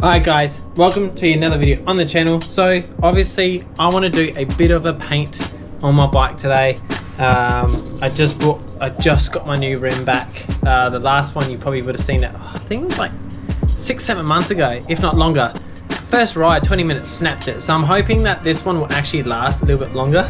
Alright guys, welcome to another video on the channel. So obviously I want to do a bit of a paint on my bike today. I just got my new rim back. The last one you probably would have seen it, I think it was like 6-7 months ago, if not longer. First ride, 20 minutes, snapped it. So I'm hoping that this one will actually last a little bit longer.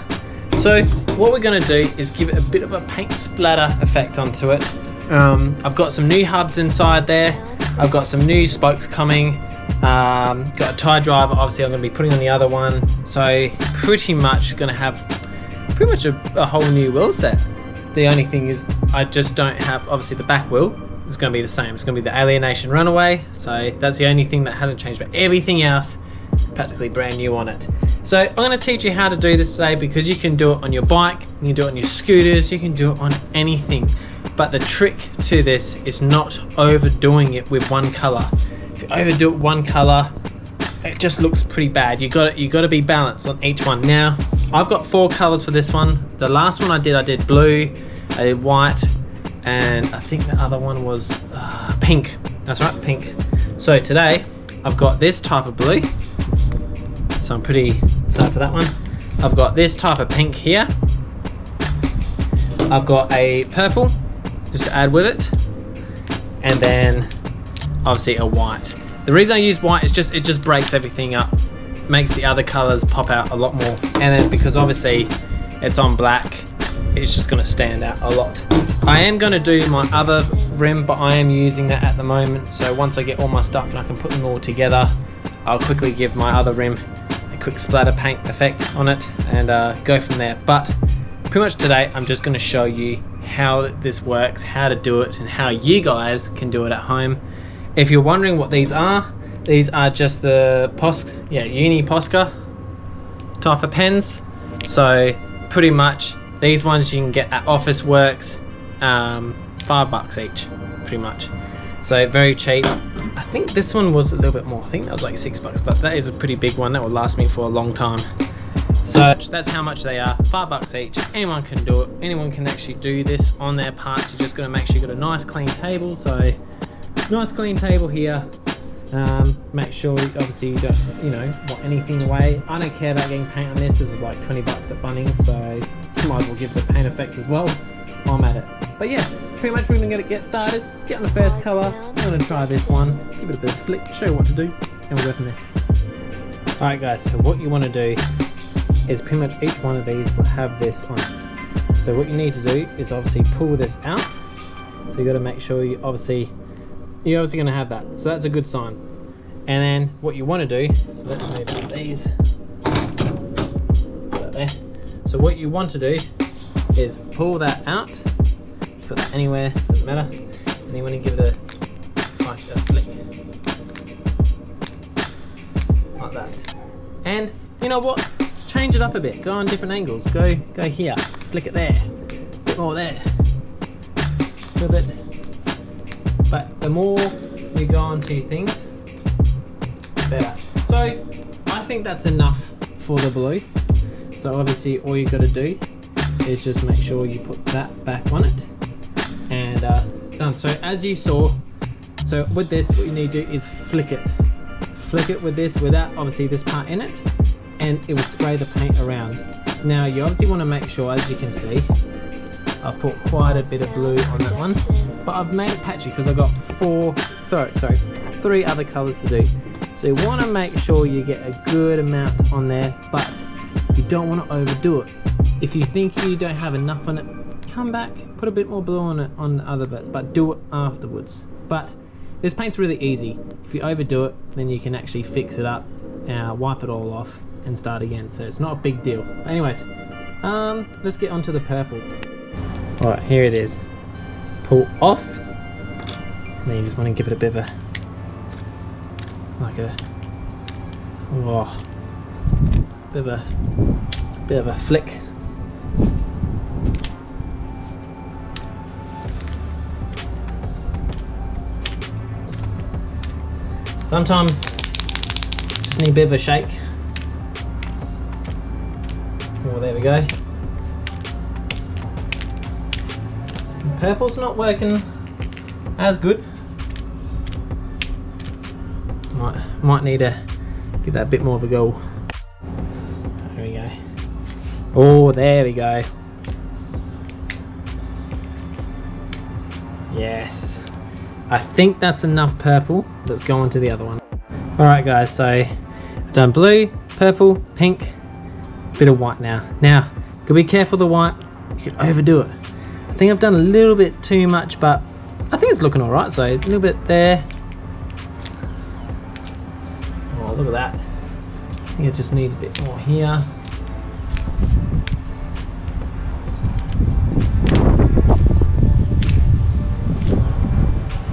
So what we're going to do is give it a bit of a paint splatter effect onto it. I've got some new hubs inside there. I've got some new spokes coming. Got a tie driver, obviously I'm going to be putting on the other one. So pretty much going to have pretty much a whole new wheel set. The only thing is I just don't have, obviously the back wheel is going to be the same. It's going to be the Alienation Runaway. So that's the only thing that hasn't changed, but everything else practically brand new on it. So I'm going to teach you how to do this today, because you can do it on your bike, you can do it on your scooters, you can do it on anything. But the trick to this is not overdoing it with one color. If you overdo it one color, it just looks pretty bad. You got to be balanced on each one. Now I've got 4 colors for this one. The last one I did blue, I did white, and I think the other one was pink. That's right, pink. So today I've got this type of blue, so I'm pretty excited for that one. I've got this type of pink here. I've got a purple just to add with it, and then obviously a white. The reason I use white is it just breaks everything up, makes the other colors pop out a lot more, and then because obviously it's on black, it's just going to stand out a lot. I am going to do my other rim, but I am using that at the moment. So once I get all my stuff and I can put them all together, I'll quickly give my other rim a quick splatter paint effect on it and go from there. But pretty much today I'm just going to show you how this works, how to do it, and how you guys can do it at home. If you're wondering what these are just the Uni Posca type of pens. So pretty much these ones you can get at Office Works, $5 each, pretty much. So very cheap. I think this one was a little bit more. I think that was like $6, but that is a pretty big one. That will last me for a long time. So that's how much they are, $5 each. Anyone can do it. Anyone can actually do this on their parts. You're just going to make sure you've got a nice clean table. So nice clean table here. Make sure obviously you don't want anything away. I don't care about getting paint on this. This is like $20 at Bunnings, so you might as well give the paint effect as well. I'm at it. But yeah, pretty much we're going to get started. Get on the first colour. I'm going to try this one. Give it a bit of a flick, show you what to do, and we'll go from there. Alright guys, so what you want to do is pretty much each one of these will have this on it. So what you need to do is obviously pull this out. So you got to make sure you're obviously going to have that. So that's a good sign. And then what you want to do, so let's move out these. Put that there. So what you want to do is pull that out. Put that anywhere, doesn't matter. And you want to give it a flick. Like that. And you know what? Change it up a bit. Go on different angles. Go here. Flick it there. A bit more there. A little bit. But the more you go on to things, better. So I think that's enough for the blue. So obviously all you got to do is just make sure you put that back on it, and done. So as you saw, so with this what you need to do is flick it with this, without obviously this part in it, and it will spray the paint around. Now you obviously want to make sure, as you can see, I've put quite a bit of blue on that one, but I've made it patchy because I've got 3 other colors to do. So you want to make sure you get a good amount on there, but you don't want to overdo it. If you think you don't have enough on it, come back, put a bit more blue on it on the other bits, but do it afterwards. But this paint's really easy. If you overdo it, then you can actually fix it up, wipe it all off and start again. So it's not a big deal. But anyways, let's get onto the purple. Alright, here it is. Pull off. And then you just want to give it a bit of a, bit of a flick. Sometimes just need a bit of a shake. Oh, there we go. Purple's not working as good. Might need to give that a bit more of a go. There we go. Oh, there we go. Yes. I think that's enough purple. Let's go on to the other one. Alright guys, so I've done blue, purple, pink, bit of white now. Now, you gotta be careful the white, you can overdo it. I think I've done a little bit too much, but I think it's looking alright, so a little bit there. Oh, look at that. I think it just needs a bit more here.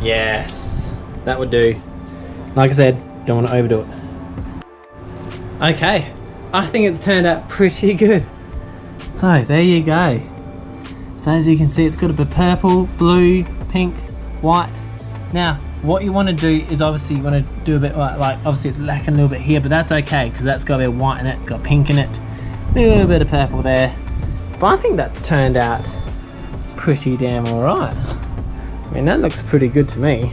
Yes, that would do. Like I said, don't want to overdo it. Okay, I think it's turned out pretty good. So there you go. So as you can see, it's got a bit of purple, blue, pink, white. Now, what you want to do is obviously you want to do a bit like obviously it's lacking a little bit here, but that's okay because that's got a bit of white in it, it's got pink in it, a little bit of purple there. But I think that's turned out pretty damn alright. I mean, that looks pretty good to me.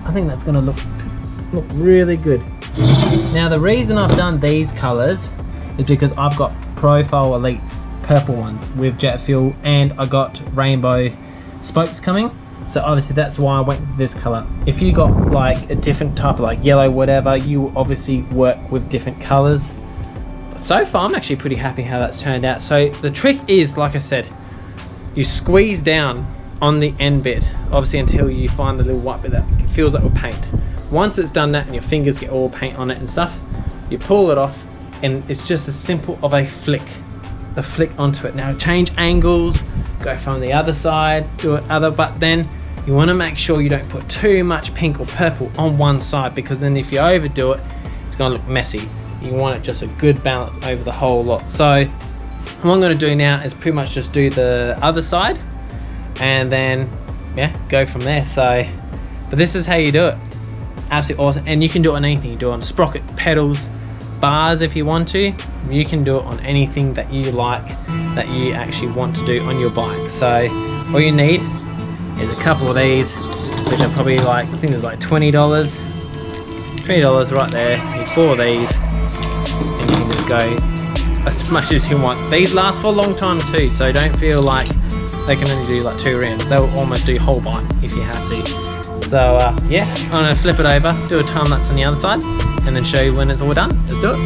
I think that's gonna look really good. Now the reason I've done these colors is because I've got Profile Elites purple ones with jet fuel, and I got rainbow spokes coming. So obviously that's why I went with this color. If you got like a different type of like yellow, whatever, you obviously work with different colors. But so far I'm actually pretty happy how that's turned out. So the trick is, like I said, you squeeze down on the end bit, obviously until you find the little white bit that fills up with paint. Once it's done that and your fingers get all paint on it and stuff, you pull it off and it's just as simple of a flick onto it. Now change angles, go from the other side, do it other, but then you want to make sure you don't put too much pink or purple on one side, because then if you overdo it, it's going to look messy. You want it just a good balance over the whole lot. So what I'm going to do now is pretty much just do the other side and then yeah, go from there. So but this is how you do it. Absolutely awesome. And you can do it on anything. You do it on sprocket, pedals, bars if you want to. You can do it on anything that you like, that you actually want to do on your bike. So all you need is a couple of these, which are probably like, I think there's like $20 right there. You need 4 of these and you can just go as much as you want. These last for a long time too, so don't feel like they can only do like 2 rounds. They'll almost do whole bike if you have to. So yeah, I'm gonna flip it over, do a time lapse on the other side, and then show you when it's all done. Let's do it.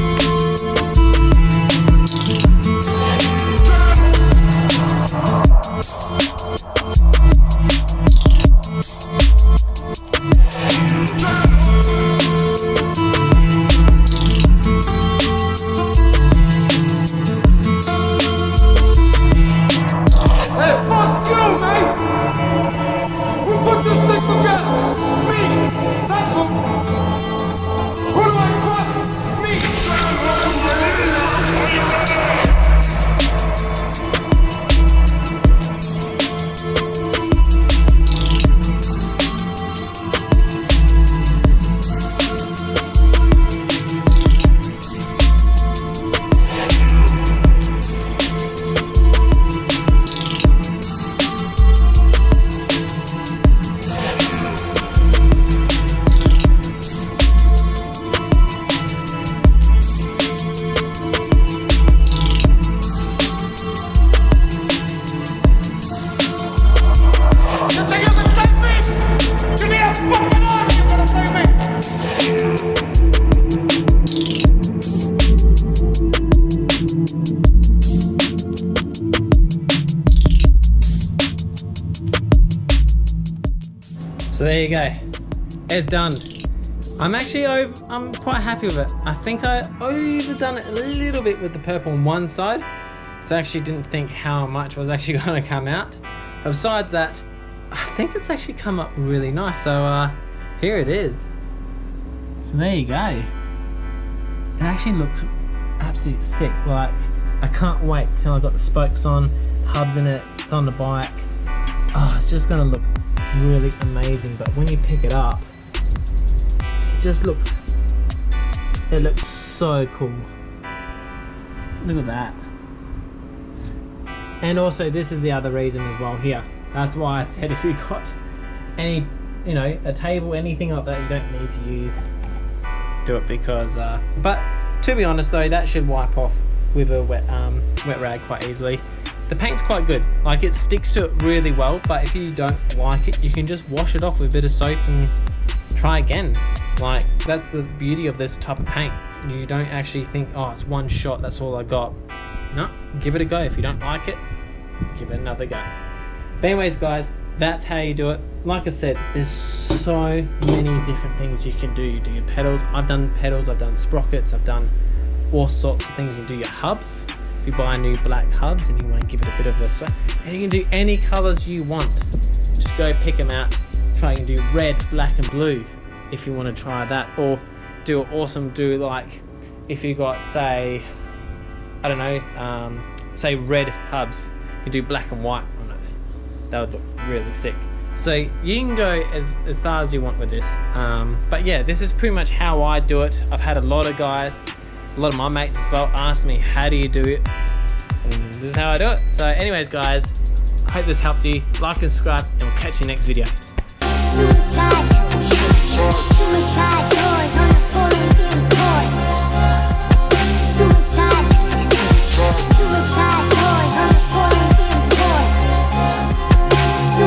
So there you go, it's done. I'm quite happy with it. I think I overdone it a little bit with the purple on one side, because I actually didn't think how much was actually going to come out. But besides that, I think it's actually come up really nice. So here it is. So there you go. It actually looks absolutely sick. Like, I can't wait till I got the spokes on, hubs in it, it's on the bike. Oh, it's just gonna look really amazing. But when you pick it up, it looks so cool. Look at that. And also, this is the other reason as well here. That's why I said if you got any you know, a table, anything like that, you don't need to do it because but to be honest though, that should wipe off with a wet rag quite easily. The paint's quite good, like it sticks to it really well, but if you don't like it, you can just wash it off with a bit of soap and try again. Like, that's the beauty of this type of paint. You don't actually think, oh, it's one shot, that's all I got. No, give it a go. If you don't like it, give it another go. But anyways guys, that's how you do it. Like I said, there's so many different things you can do. You do your pedals, I've done pedals, I've done sprockets, I've done all sorts of things. You do your hubs. If you buy new black hubs and you want to give it a bit of a swag, and you can do any colors you want. Just go pick them out. Try and do red, black and blue if you want to try that, or do awesome, do like if you got, say, I don't know, say red hubs, you do black and white on it. That would look really sick. So you can go as far as you want with this, but yeah, this is pretty much how I do it. I've had a lot of guys, a lot of my mates as well, ask me, how do you do it? And this is how I do it. So anyways guys, I hope this helped you. Like and subscribe, and we'll catch you next video.